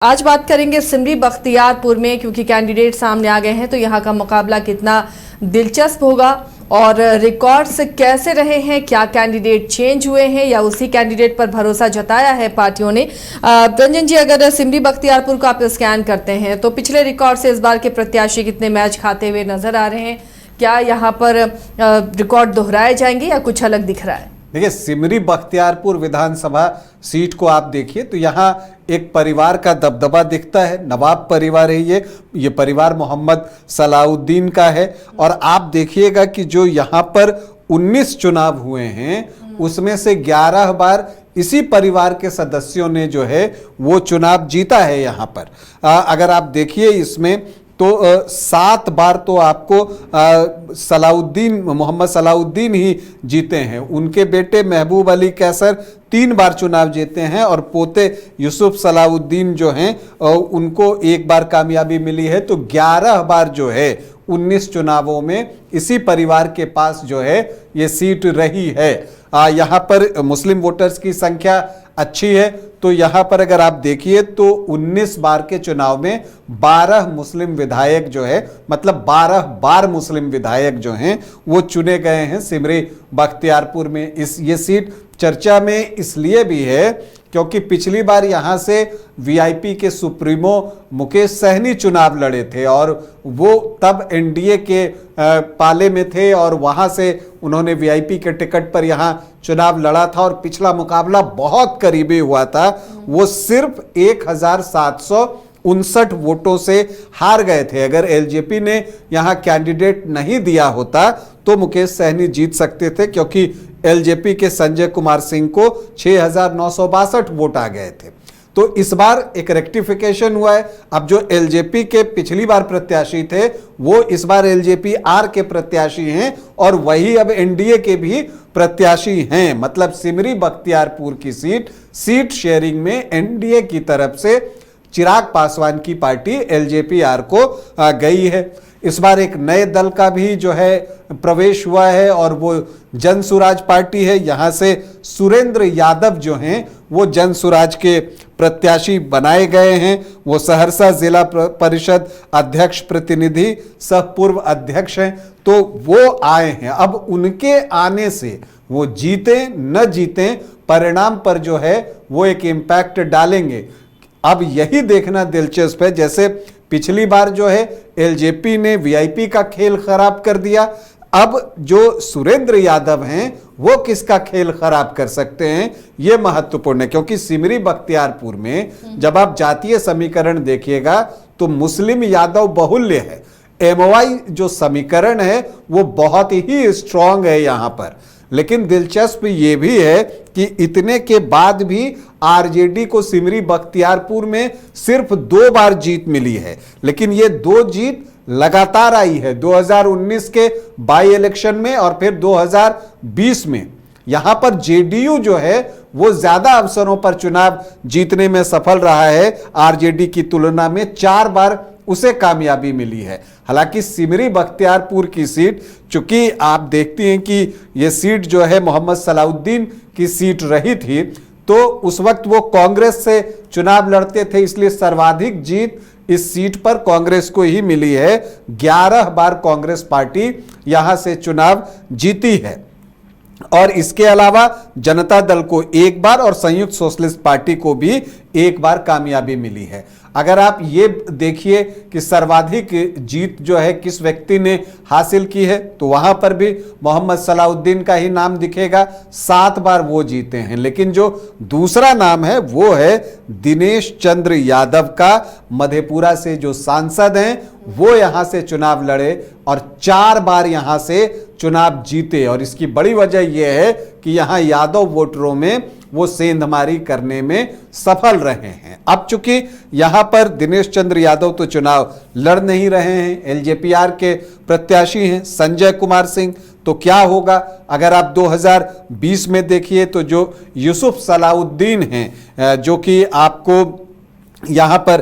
आज बात करेंगे सिमरी बख्तियारपुर में, क्योंकि कैंडिडेट सामने आ गए हैं तो यहाँ का मुकाबला कितना दिलचस्प होगा और रिकॉर्ड्स कैसे रहे हैं, क्या कैंडिडेट चेंज हुए हैं या उसी कैंडिडेट पर भरोसा जताया है पार्टियों ने। रंजन जी, अगर सिमरी बख्तियारपुर को आप स्कैन करते हैं तो पिछले रिकॉर्ड से इस बार के प्रत्याशी कितने मैच खाते हुए नजर आ रहे हैं? क्या यहाँ पर रिकॉर्ड दोहराए जाएंगे या कुछ अलग दिख रहा है? देखिए, सिमरी बख्तियारपुर विधानसभा सीट को आप देखिए तो यहाँ एक परिवार का दबदबा दिखता है। नवाब परिवार है ये परिवार मोहम्मद सलाउद्दीन का है। और आप देखिएगा कि जो यहाँ पर 19 चुनाव हुए हैं उसमें से 11 बार इसी परिवार के सदस्यों ने जो है वो चुनाव जीता है। यहाँ पर अगर आप देखिए इसमें तो 7 बार तो आपको मोहम्मद सलाउद्दीन ही जीते हैं। उनके बेटे महबूब अली कैसर 3 बार चुनाव जीते हैं और पोते यूसुफ सलाउद्दीन जो हैं उनको 1 बार कामयाबी मिली है। तो 11 बार जो है 19 चुनावों में इसी परिवार के पास जो है ये सीट रही है। यहाँ पर मुस्लिम वोटर्स की संख्या अच्छी है। तो यहाँ पर अगर आप देखिए तो 19 बार के चुनाव में 12 मुस्लिम विधायक जो है, मतलब 12 बार मुस्लिम विधायक जो हैं वो चुने गए हैं सिमरी बख्तियारपुर में। ये सीट चर्चा में इसलिए भी है क्योंकि पिछली बार यहाँ से वीआईपी के सुप्रीमो मुकेश सहनी चुनाव लड़े थे और वो तब एनडीए के पाले में थे और वहाँ से उन्होंने वीआईपी के टिकट पर यहाँ चुनाव लड़ा था और पिछला मुकाबला बहुत करीबी हुआ था। वो सिर्फ 1759 वोटों से हार गए थे। अगर एलजेपी ने यहाँ कैंडिडेट नहीं दिया होता तो मुकेश सहनी जीत सकते थे, क्योंकि एलजेपी के संजय कुमार सिंह को 6962 वोट आ गए थे। तो इस बार एक रेक्टिफिकेशन हुआ है। अब जो एलजेपी के पिछली बार प्रत्याशी थे वो इस बार एलजेपी आर के प्रत्याशी हैं और वही अब एनडीए के भी प्रत्याशी हैं। मतलब सिमरी बख्तियारपुर की सीट शेयरिंग में एनडीए की तरफ से चिराग पासवान की पार्टी एलजेपी आर को गई है। इस बार एक नए दल का भी जो है प्रवेश हुआ है और वो जन सुराज पार्टी है। यहाँ से सुरेंद्र यादव जो हैं वो जन सुराज के प्रत्याशी बनाए गए हैं। वो सहरसा जिला परिषद अध्यक्ष प्रतिनिधि सह पूर्व अध्यक्ष हैं। तो वो आए हैं। अब उनके आने से वो जीते न जीते परिणाम पर जो है वो एक इम्पैक्ट डालेंगे। अब यही देखना दिलचस्प है, जैसे पिछली बार जो है एलजेपी ने वीआईपी का खेल खराब कर दिया, अब जो सुरेंद्र यादव हैं वो किसका खेल खराब कर सकते हैं, ये महत्वपूर्ण है। क्योंकि सिमरी बख्तियारपुर में जब आप जातीय समीकरण देखिएगा तो मुस्लिम यादव बहुल्य है। एमओआई जो समीकरण है वो बहुत ही स्ट्रांग है यहाँ पर। लेकिन दिलचस्प ये भी है कि इतने के बाद भी आरजेडी को सिमरी बख्तियारपुर में सिर्फ 2 बार जीत मिली है। लेकिन ये 2 जीत लगातार आई है, 2019 के बाई इलेक्शन में और फिर 2020 में। यहां पर जेडीयू जो है वो ज्यादा अवसरों पर चुनाव जीतने में सफल रहा है। आरजेडी की तुलना में 4 बार उसे कामयाबी मिली है। हालांकि सिमरी बख्तियारपुर की सीट, चूंकि आप देखती हैं कि ये सीट जो है मोहम्मद सलाउद्दीन की सीट रही थी, तो उस वक्त वो कांग्रेस से चुनाव लड़ते थे, इसलिए सर्वाधिक जीत इस सीट पर कांग्रेस को ही मिली है। 11 बार कांग्रेस पार्टी यहां से चुनाव जीती है और इसके अलावा जनता दल को 1 बार और संयुक्त सोशलिस्ट पार्टी को भी 1 बार कामयाबी मिली है। अगर आप ये देखिए कि सर्वाधिक जीत जो है किस व्यक्ति ने हासिल की है, तो वहां पर भी मोहम्मद सलाउद्दीन का ही नाम दिखेगा, 7 बार वो जीते हैं। लेकिन जो दूसरा नाम है वो है दिनेश चंद्र यादव का। मधेपुरा से जो सांसद हैं वो यहां से चुनाव लड़े और 4 बार यहां से चुनाव जीते। और इसकी बड़ी वजह यह है कि यहां यादव वोटरों में वो सेंधमारी करने में सफल रहे हैं। अब चूंकि यहां पर दिनेश चंद्र यादव तो चुनाव लड़ नहीं रहे हैं, एलजेपीआर के प्रत्याशी हैं संजय कुमार सिंह। तो क्या होगा अगर आप 2020 में देखिए तो जो यूसुफ सलाउद्दीन हैं जो कि आपको यहाँ पर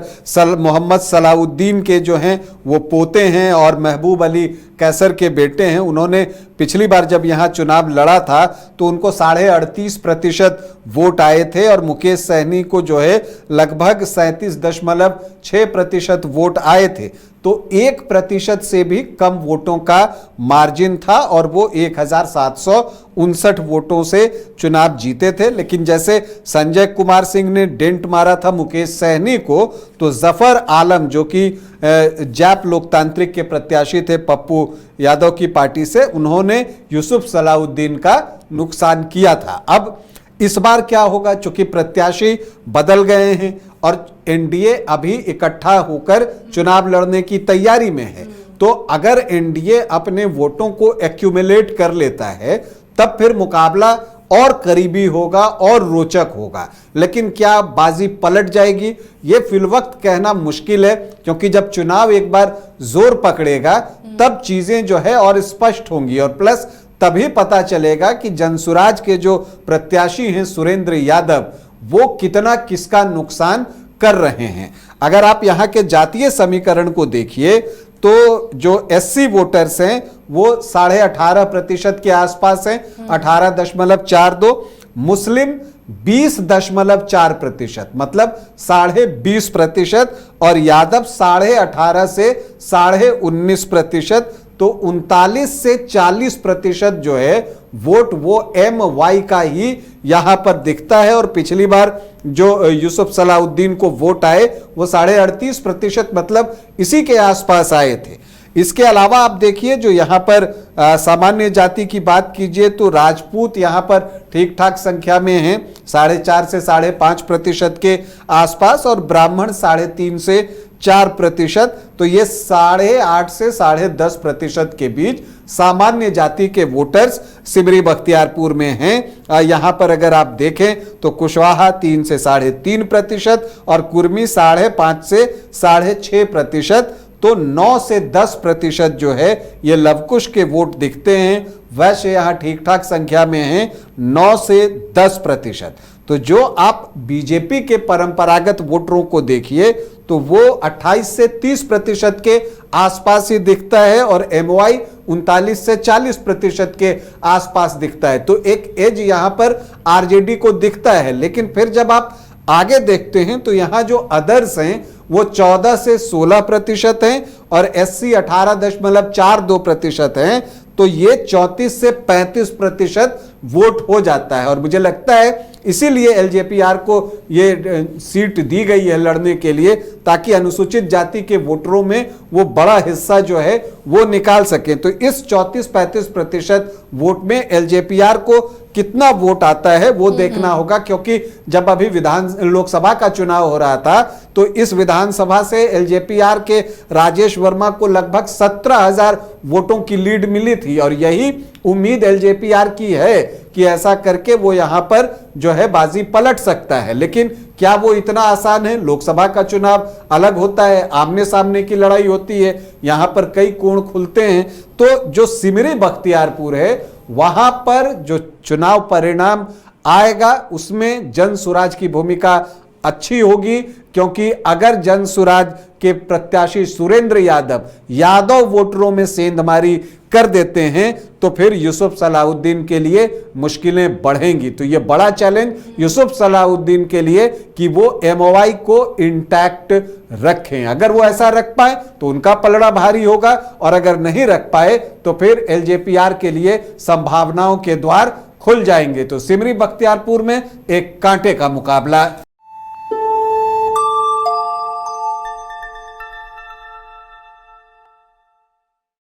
मोहम्मद सलाउद्दीन के जो हैं वो पोते हैं और महबूब अली कैसर के बेटे हैं। उन्होंने पिछली बार जब यहाँ चुनाव लड़ा था तो उनको 38.5% वोट आए थे और मुकेश सहनी को जो है लगभग 37.6% वोट आए थे। तो 1% से भी कम वोटों का मार्जिन था और वो 1759 वोटों से चुनाव जीते थे। लेकिन जैसे संजय कुमार सिंह ने डेंट मारा था मुकेश सहनी को, तो जफर आलम जो कि जैप लोकतांत्रिक के प्रत्याशी थे पप्पू यादव की पार्टी से, उन्होंने यूसुफ सलाउद्दीन का नुकसान किया था। अब इस बार क्या होगा, चूंकि प्रत्याशी बदल गए हैं और एनडीए अभी इकट्ठा होकर चुनाव लड़ने की तैयारी में है, तो अगर एनडीए अपने वोटों को एक्यूमुलेट कर लेता है तब फिर मुकाबला और करीबी होगा और रोचक होगा। लेकिन क्या बाजी पलट जाएगी, ये फिलवक्त कहना मुश्किल है, क्योंकि जब चुनाव एक बार जोर पकड़ेगा तब चीजें जो है और स्पष्ट होंगी और प्लस तभी पता चलेगा कि जनसुराज के जो प्रत्याशी हैं सुरेंद्र यादव, वो कितना किसका नुकसान कर रहे हैं। अगर आप यहाँ के जातीय समीकरण को देखिए तो जो एससी वोटर्स हैं वो 18.5% के आसपास हैं, 18.42, मुस्लिम 20.4%, मतलब 20.5%, और यादव 18.5 से 19.5%। तो 39 से 40% जो है वोट वो MY का ही यहां पर दिखता है। और पिछली बार जो यूसुफ सलाउद्दीन को वोट आए वो 38.5%, मतलब इसी के आसपास आए थे। इसके अलावा आप देखिए जो यहां पर सामान्य जाति की बात कीजिए तो राजपूत यहां पर ठीक ठाक संख्या में हैं, 4.5 से 5.5% के आसपास, और ब्राह्मण 3.5 से 4%। तो ये 8.5 से 10.5% के बीच सामान्य जाति के वोटर्स सिमरी बख्तियारपुर में हैं। यहां पर अगर आप देखें तो कुशवाहा 3 से 3.5% और कुर्मी 5.5 से 6.5%। तो 9 से 10% जो है ये लवकुश के वोट दिखते हैं। वैश्य यहां ठीक ठाक संख्या में हैं, 9 से 10%। तो जो आप बीजेपी के परंपरागत वोटरों को देखिए तो वो 28 से 30% के आसपास ही दिखता है और MY 39 से 40% के आसपास दिखता है। तो एक एज यहां पर आरजेडी को दिखता है। लेकिन फिर जब आप आगे देखते हैं तो यहां जो अदर्स हैं वो 14 से 16% हैं और SC 18.42% हैं। तो ये 34 से 35% वोट हो जाता है। और मुझे लगता है इसीलिए LJPR को ये सीट दी गई है लड़ने के लिए, ताकि अनुसूचित जाति के वोटरों में वो बड़ा हिस्सा जो है वो निकाल सके। तो इस 34-35% वोट में LJPR को कितना वोट आता है वो देखना होगा, क्योंकि जब अभी लोकसभा का चुनाव हो रहा था तो इस विधानसभा से LJPR के राजेश वर्मा को लगभग 17,000 वोटों की लीड मिली थी और यही उम्मीद LJPR की है कि ऐसा करके वो यहां पर जो है बाजी पलट सकता है। लेकिन क्या वो इतना आसान है? लोकसभा का चुनाव अलग होता है, आमने सामने की लड़ाई होती है, यहां पर कई कोण खुलते हैं। तो जो सिमरी बख्तियारपुर है वहां पर जो चुनाव परिणाम आएगा उसमें जनसुराज की भूमिका अच्छी होगी, क्योंकि अगर जनसुराज के प्रत्याशी सुरेंद्र यादव वोटरों में सेंधमारी कर देते हैं तो फिर यूसुफ सलाउद्दीन के लिए मुश्किलें बढ़ेंगी। तो यह बड़ा चैलेंज यूसुफ सलाउद्दीन के लिए कि वो MOI को इंटैक्ट रखें। अगर वो ऐसा रख पाए तो उनका पलड़ा भारी होगा, और अगर नहीं रख पाए तो फिर LJPR के लिए संभावनाओं के द्वार खुल जाएंगे। तो सिमरी बख्तियारपुर में एक कांटे का मुकाबला।